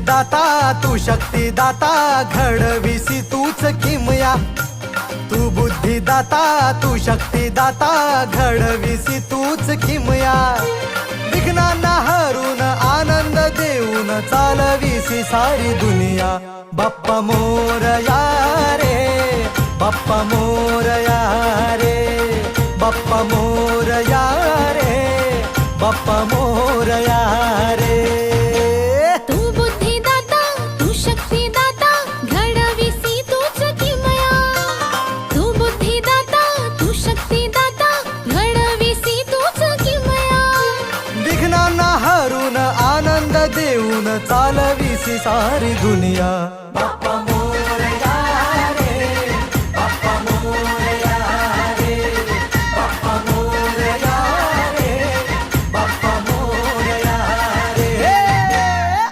दाता तू शक्तिदाता घडविसी तूच किमया तू बुद्धिदाता तू शक्तिदाता घडविसी तूच किमया विघ्नांना हरून आनंद देऊन चालविसी सारी दुनिया बाप्पा मोरया रे बाप्पा मोरया रे बाप्पा मोरया रे बाप्पा मोरया रे तू बुद्धिदाता तू शक्तिदाता घडविसी तूच किमया तू बुद्धिदाता तू शक्तिदाता घडविसी तूच किमया विघ्नांना हरून आनंद देऊन चालविसी सारी दुनिया बाप्पा